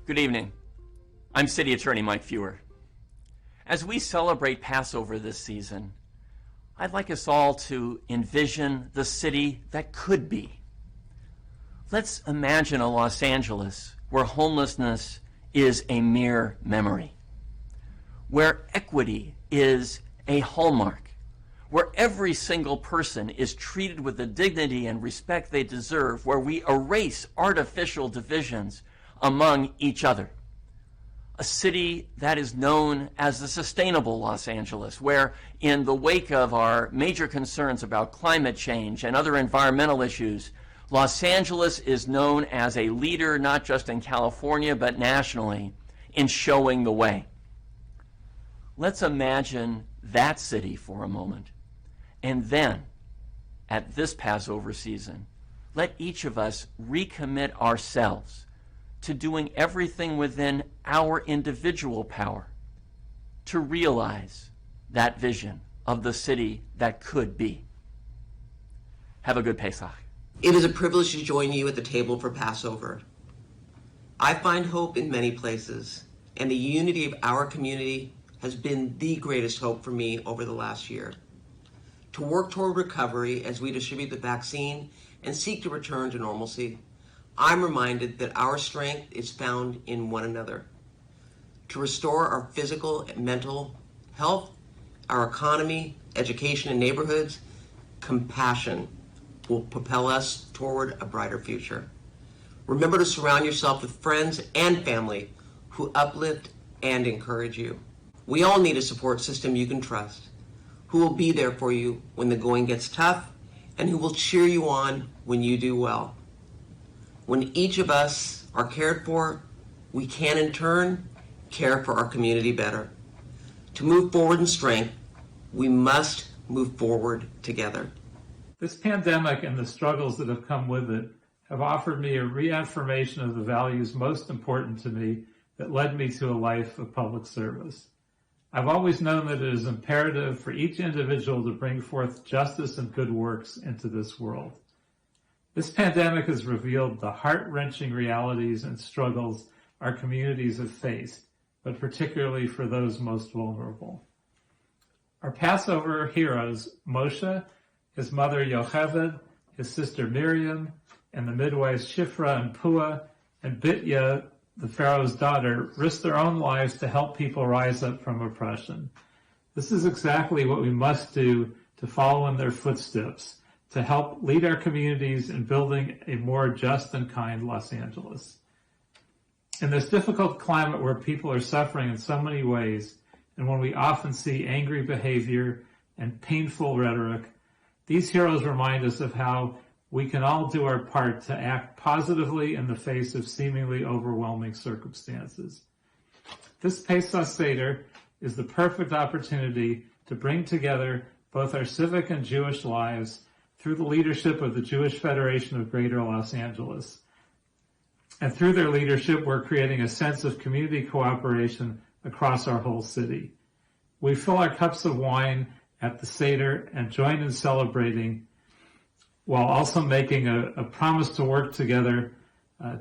Good evening. I'm City Attorney Mike Fewer. As we celebrate Passover this season, I'd like us all to envision the city that could be. Let's imagine a Los Angeles where homelessness is a mere memory, where equity is a hallmark, where every single person is treated with the dignity and respect they deserve, where we erase artificial divisions among each other. A city that is known as the sustainable Los Angeles, where in the wake of our major concerns about climate change and other environmental issues, Los Angeles is known as a leader not just in California but nationally in showing the way. Let's imagine that city for a moment. And then, at this Passover season, let each of us recommit ourselves to doing everything within our individual power to realize that vision of the city that could be. Have a good Pesach. It is a privilege to join you at the table for Passover. I find hope in many places, and the unity of our community has been the greatest hope for me over the last year. To work toward recovery as we distribute the vaccine and seek to return to normalcy, I'm reminded that our strength is found in one another. To restore our physical and mental health, our economy, education, and neighborhoods, compassion will propel us toward a brighter future. Remember to surround yourself with friends and family who uplift and encourage you. We all need a support system you can trust, who will be there for you when the going gets tough and who will cheer you on when you do well. When each of us are cared for, we can in turn care for our community better. To move forward in strength, we must move forward together. This pandemic and the struggles that have come with it have offered me a reaffirmation of the values most important to me that led me to a life of public service. I've always known that it is imperative for each individual to bring forth justice and good works into this world. This pandemic has revealed the heart-wrenching realities and struggles our communities have faced, but particularly for those most vulnerable. Our Passover heroes, Moshe, his mother Yocheved, his sister Miriam, and the midwives Shifra and Pua, and Bitya, the Pharaoh's daughter, risked their own lives to help people rise up from oppression. This is exactly what we must do to follow in their footsteps, to help lead our communities in building a more just and kind Los Angeles. In this difficult climate where people are suffering in so many ways, and when we often see angry behavior and painful rhetoric, these heroes remind us of how we can all do our part to act positively in the face of seemingly overwhelming circumstances. This Pesach Seder is the perfect opportunity to bring together both our civic and Jewish lives through the leadership of the Jewish Federation of Greater Los Angeles. And through their leadership, we're creating a sense of community cooperation across our whole city. We fill our cups of wine at the Seder and join in celebrating, while also making a promise to work together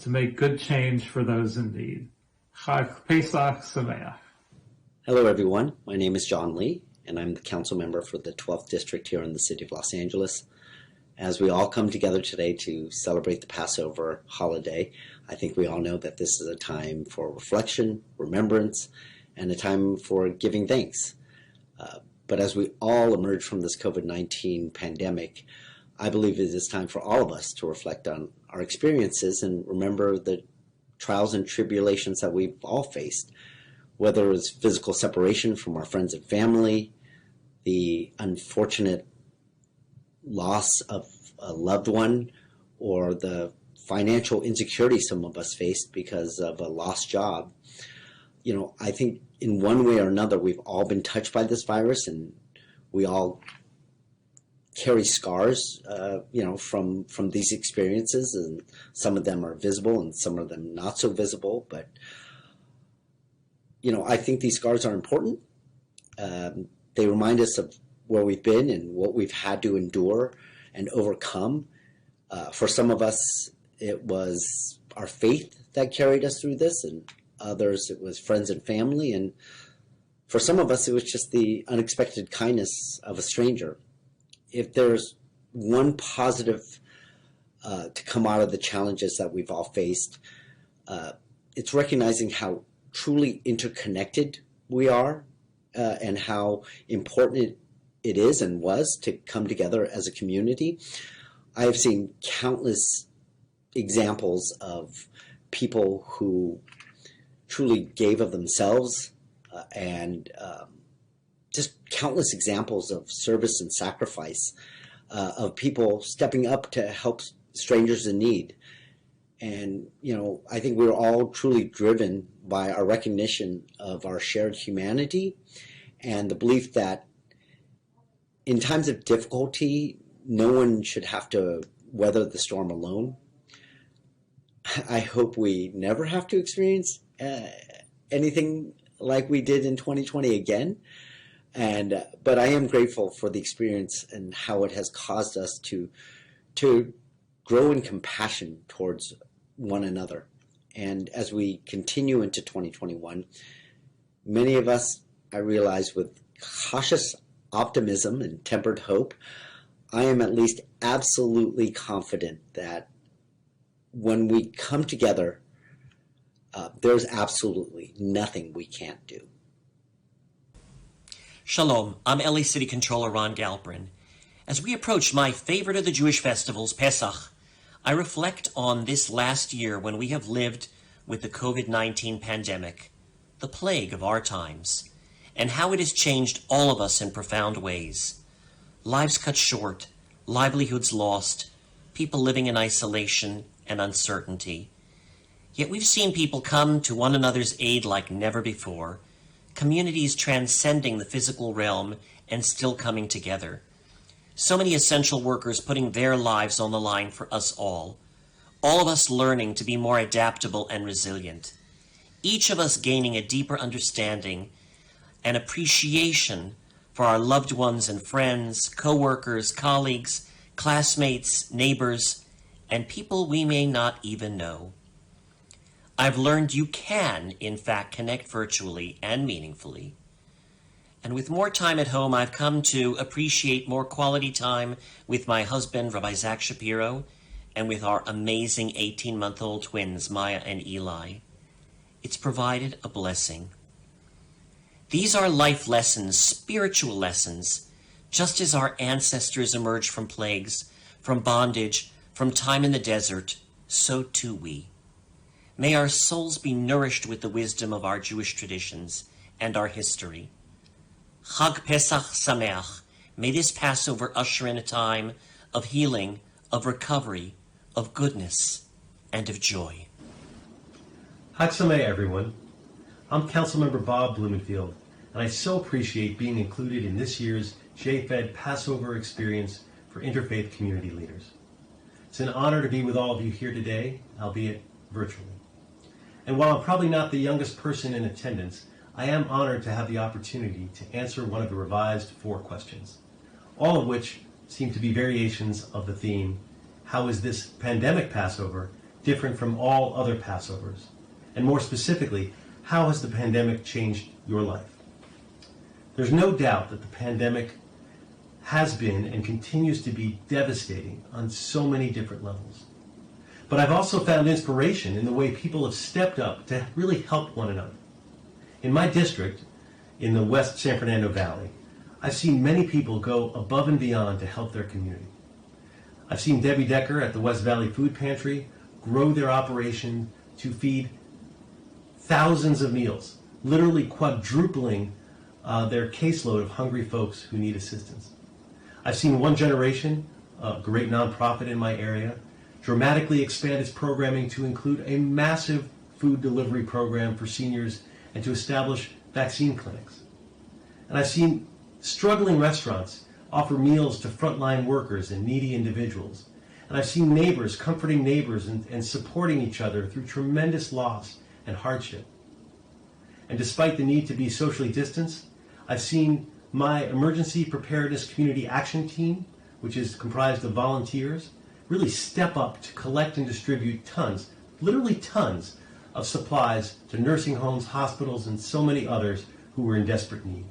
to make good change for those in need. Chag Pesach Sameach. Hello everyone, my name is John Lee, and I'm the council member for the 12th District here in the City of Los Angeles. As we all come together today to celebrate the Passover holiday, I think we all know that this is a time for reflection, remembrance, and a time for giving thanks. But as we all emerge from this COVID-19 pandemic, I believe it is time for all of us to reflect on our experiences and remember the trials and tribulations that we've all faced, whether it's physical separation from our friends and family, the unfortunate loss of a loved one, or the financial insecurity some of us faced because of a lost job. You know, I think in one way or another, we've all been touched by this virus, and we all carry scars, from these experiences, and some of them are visible and some of them not so visible. But, I think these scars are important. They remind us of where we've been and what we've had to endure and overcome. For some of us, it was our faith that carried us through this, and others it was friends and family, and for some of us it was just the unexpected kindness of a stranger. If there's one positive to come out of the challenges that we've all faced, it's recognizing how truly interconnected we are, and how important it is and was to come together as a community. I have seen countless examples of people who truly gave of themselves, and just countless examples of service and sacrifice, of people stepping up to help strangers in need. And, I think we're all truly driven by our recognition of our shared humanity and the belief that in times of difficulty, no one should have to weather the storm alone. I hope we never have to experience anything like we did in 2020 again. But I am grateful for the experience and how it has caused us to grow in compassion towards one another. And as we continue into 2021, many of us, I realize, with cautious optimism and tempered hope, I am at least absolutely confident that when we come together, there's absolutely nothing we can't do. Shalom, I'm LA City Controller Ron Galperin. As we approach my favorite of the Jewish festivals, Pesach, I reflect on this last year when we have lived with the COVID-19 pandemic, the plague of our times, and how it has changed all of us in profound ways. Lives cut short, livelihoods lost, people living in isolation and uncertainty. Yet we've seen people come to one another's aid like never before, communities transcending the physical realm and still coming together. So many essential workers putting their lives on the line for us all of us learning to be more adaptable and resilient, each of us gaining a deeper understanding and appreciation for our loved ones and friends, co-workers, colleagues, classmates, neighbors, and people we may not even know. I've learned you can, in fact, connect virtually and meaningfully. And with more time at home, I've come to appreciate more quality time with my husband, Rabbi Zach Shapiro, and with our amazing 18-month-old twins, Maya and Eli. It's provided a blessing. These are life lessons, spiritual lessons, just as our ancestors emerged from plagues, from bondage, from time in the desert, so too we. May our souls be nourished with the wisdom of our Jewish traditions and our history. Chag Pesach Sameach. May this Passover usher in a time of healing, of recovery, of goodness, and of joy. Chag Sameach, everyone. I'm Councilmember Bob Blumenfield, and I so appreciate being included in this year's JFED Passover experience for interfaith community leaders. It's an honor to be with all of you here today, albeit virtually. And while I'm probably not the youngest person in attendance, I am honored to have the opportunity to answer one of the revised 4 questions, all of which seem to be variations of the theme, how is this pandemic Passover different from all other Passovers? And more specifically, how has the pandemic changed your life? There's no doubt that the pandemic has been and continues to be devastating on so many different levels. But I've also found inspiration in the way people have stepped up to really help one another. In my district, in the West San Fernando Valley, I've seen many people go above and beyond to help their community. I've seen Debbie Decker at the West Valley Food Pantry grow their operation to feed thousands of meals, literally quadrupling their caseload of hungry folks who need assistance. I've seen One Generation, a great nonprofit in my area, dramatically expand its programming to include a massive food delivery program for seniors and to establish vaccine clinics. And I've seen struggling restaurants offer meals to frontline workers and needy individuals. And I've seen neighbors comforting neighbors and supporting each other through tremendous loss and hardship. And despite the need to be socially distanced, I've seen my Emergency Preparedness Community Action Team, which is comprised of volunteers, really step up to collect and distribute tons, literally tons, of supplies to nursing homes, hospitals, and so many others who were in desperate need.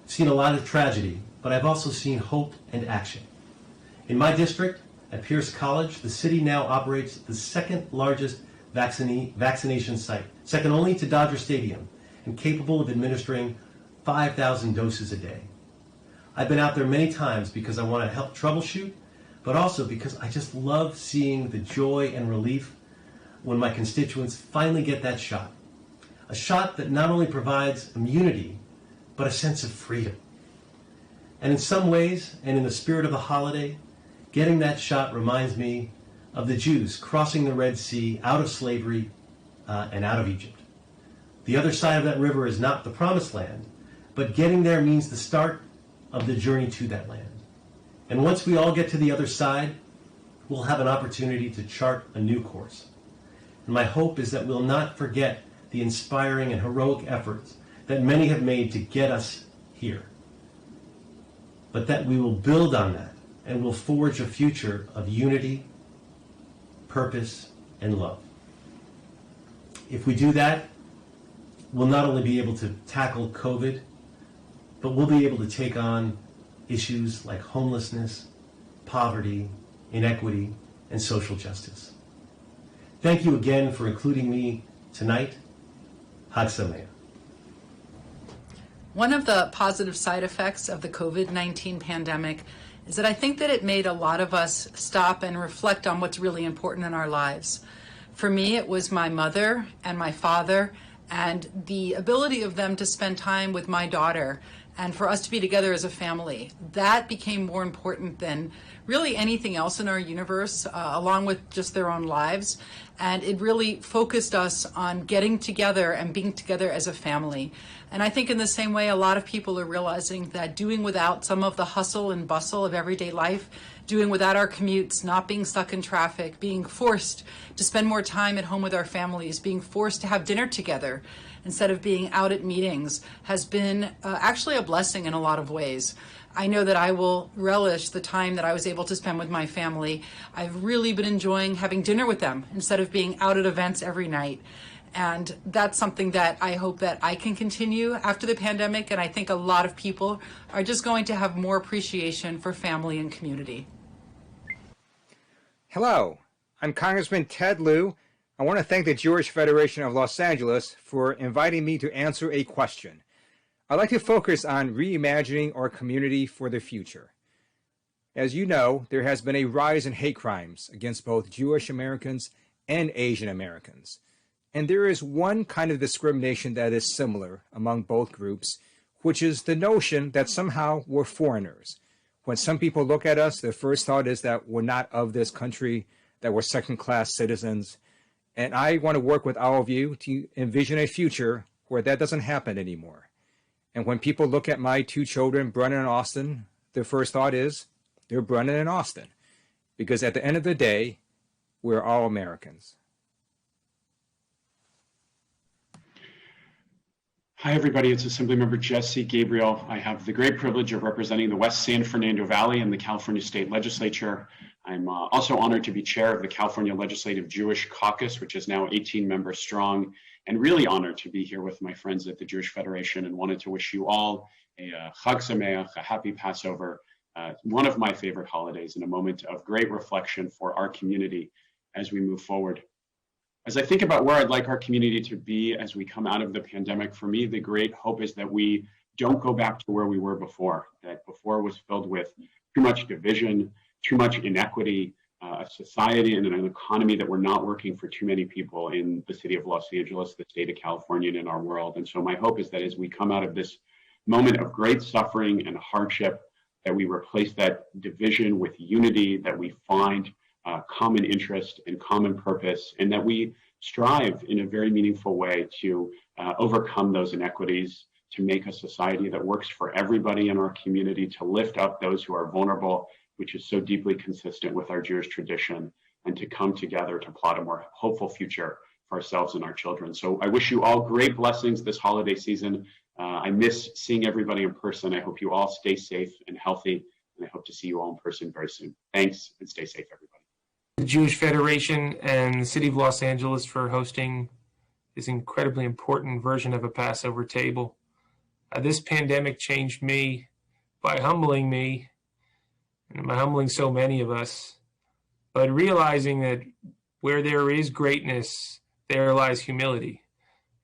I've seen a lot of tragedy, but I've also seen hope and action. In my district, at Pierce College, the city now operates the second largest vaccination site, second only to Dodger Stadium, and capable of administering 5,000 doses a day. I've been out there many times because I want to help troubleshoot, but also because I just love seeing the joy and relief when my constituents finally get that shot. A shot that not only provides immunity, but a sense of freedom. And in some ways, and in the spirit of the holiday, getting that shot reminds me of the Jews crossing the Red Sea out of slavery and out of Egypt. The other side of that river is not the promised land, but getting there means the start of the journey to that land. And once we all get to the other side, we'll have an opportunity to chart a new course. And my hope is that we'll not forget the inspiring and heroic efforts that many have made to get us here, but that we will build on that and will forge a future of unity, purpose, and love. If we do that, we'll not only be able to tackle COVID, but we'll be able to take on issues like homelessness, poverty, inequity, and social justice. Thank you again for including me tonight. Chag Sameach. One of the positive side effects of the COVID-19 pandemic is that I think that it made a lot of us stop and reflect on what's really important in our lives. For me, it was my mother and my father and the ability of them to spend time with my daughter and for us to be together as a family. That became more important than really anything else in our universe, along with just their own lives. And it really focused us on getting together and being together as a family. And I think in the same way, a lot of people are realizing that doing without some of the hustle and bustle of everyday life, doing without our commutes, not being stuck in traffic, being forced to spend more time at home with our families, being forced to have dinner together instead of being out at meetings, has been actually a blessing in a lot of ways. I know that I will relish the time that I was able to spend with my family. I've really been enjoying having dinner with them instead of being out at events every night. And that's something that I hope that I can continue after the pandemic. And I think a lot of people are just going to have more appreciation for family and community. Hello, I'm Congressman Ted Lieu. I want to thank the Jewish Federation of Los Angeles for inviting me to answer a question. I'd like to focus on reimagining our community for the future. As you know, there has been a rise in hate crimes against both Jewish Americans and Asian Americans. And there is one kind of discrimination that is similar among both groups, which is the notion that somehow we're foreigners. When some people look at us, their first thought is that we're not of this country, that we're second-class citizens. And I want to work with all of you to envision a future where that doesn't happen anymore. And when people look at my two children, Brennan and Austin, their first thought is they're Brennan and Austin. Because at the end of the day, we're all Americans. Hi, everybody. It's Assemblymember Jesse Gabriel. I have the great privilege of representing the West San Fernando Valley in the California State Legislature. I'm also honored to be chair of the California Legislative Jewish Caucus, which is now 18 members strong, and really honored to be here with my friends at the Jewish Federation, and wanted to wish you all a Chag Sameach, a happy Passover, one of my favorite holidays, and a moment of great reflection for our community as we move forward. As I think about where I'd like our community to be as we come out of the pandemic, for me, the great hope is that we don't go back to where we were before, that before was filled with too much division, too much inequity, a society and an economy that were not working for too many people in the city of Los Angeles, the state of California, and in our world. And so my hope is that as we come out of this moment of great suffering and hardship, that we replace that division with unity, that we find common interest and common purpose, and that we strive in a very meaningful way to overcome those inequities, to make a society that works for everybody in our community, to lift up those who are vulnerable, which is so deeply consistent with our Jewish tradition, and to come together to plot a more hopeful future for ourselves and our children. So I wish you all great blessings this holiday season. I miss seeing everybody in person. I hope you all stay safe and healthy, and I hope to see you all in person very soon. Thanks, and stay safe, everybody. the Jewish Federation and the City of Los Angeles for hosting this incredibly important version of a Passover table. This pandemic changed me by humbling me, and by humbling so many of us, but realizing that where there is greatness, there lies humility,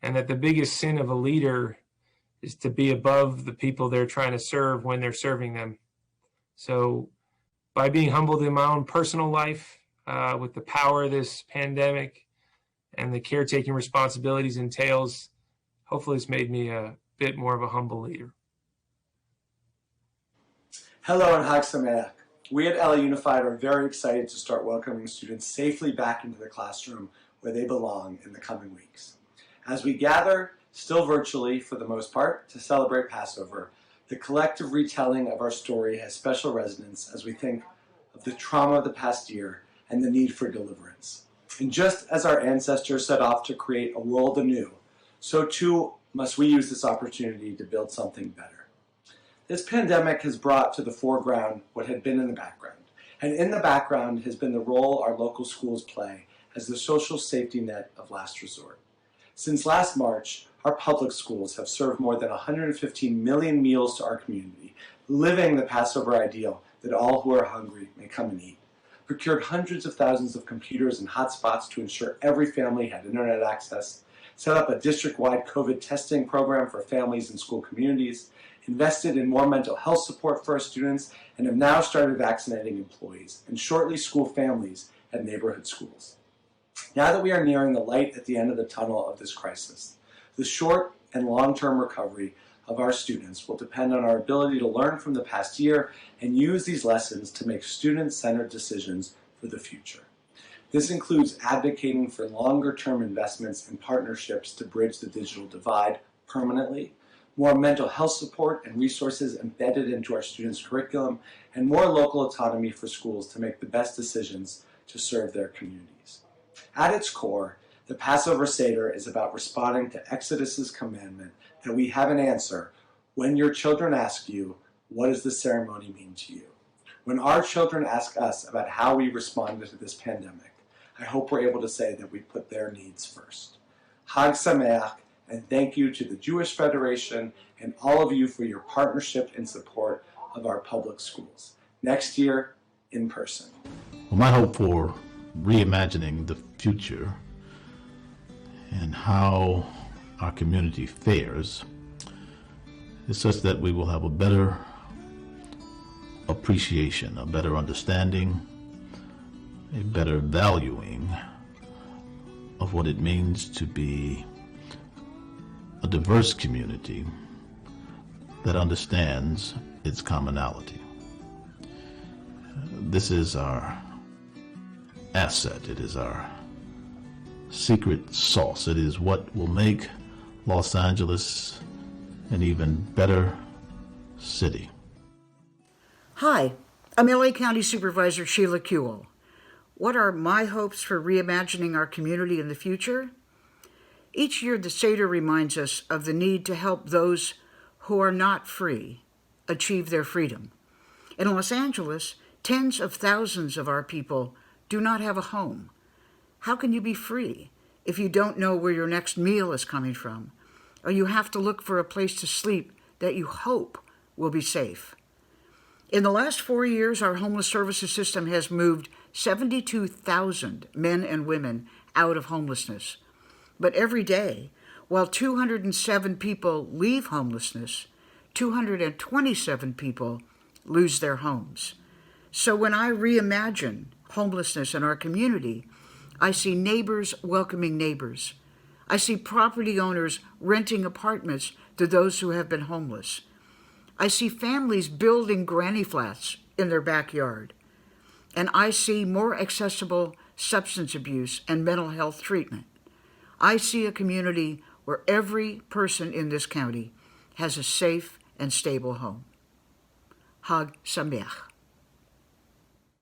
and that the biggest sin of a leader is to be above the people they're trying to serve when they're serving them. So by being humbled in my own personal life, with the power of this pandemic and the caretaking responsibilities entails, hopefully it's made me a bit more of a humble leader. Hello and Chag Sameach. We at LA Unified are very excited to start welcoming students safely back into the classroom where they belong in the coming weeks. As we gather, still virtually for the most part, to celebrate Passover, the collective retelling of our story has special resonance as we think of the trauma of the past year and the need for deliverance. And just as our ancestors set off to create a world anew, so too must we use this opportunity to build something better. This pandemic has brought to the foreground what had been in the background, and in the background has been the role our local schools play as the social safety net of last resort. Since last March, our public schools have served more than 115 million meals to our community, living the Passover ideal that all who are hungry may come and eat, procured hundreds of thousands of computers and hotspots to ensure every family had internet access, set up a district-wide COVID testing program for families and school communities, invested in more mental health support for our students, and have now started vaccinating employees and shortly school families at neighborhood schools. Now that we are nearing the light at the end of the tunnel of this crisis, the short and long-term recovery of our students will depend on our ability to learn from the past year and use these lessons to make student-centered decisions for the future. This includes advocating for longer-term investments and partnerships to bridge the digital divide permanently, more mental health support and resources embedded into our students' curriculum, and more local autonomy for schools to make the best decisions to serve their communities. At its core, the Passover Seder is about responding to Exodus's commandment that we have an answer when your children ask you, what does the ceremony mean to you? When our children ask us about how we responded to this pandemic, I hope we're able to say that we put their needs first. Chag Sameach, and thank you to the Jewish Federation and all of you for your partnership and support of our public schools. Next year, in person. Well, my hope for reimagining the future and how our community fares is such that we will have a better appreciation, a better understanding, a better valuing of what it means to be a diverse community that understands its commonality. This is our asset. It is our secret sauce. It is what will make Los Angeles an even better city. Hi, I'm LA County Supervisor Sheila Kuehl. What are my hopes for reimagining our community in the future? Each year, the Seder reminds us of the need to help those who are not free achieve their freedom. In Los Angeles, tens of thousands of our people do not have a home. How can you be free if you don't know where your next meal is coming from, or you have to look for a place to sleep that you hope will be safe? In the last 4 years, our homeless services system has moved 72,000 men and women out of homelessness. But every day, while 207 people leave homelessness, 227 people lose their homes. So when I reimagine homelessness in our community, I see neighbors welcoming neighbors. I see property owners renting apartments to those who have been homeless. I see families building granny flats in their backyard. And I see more accessible substance abuse and mental health treatment. I see a community where every person in this county has a safe and stable home. Chag Sameach.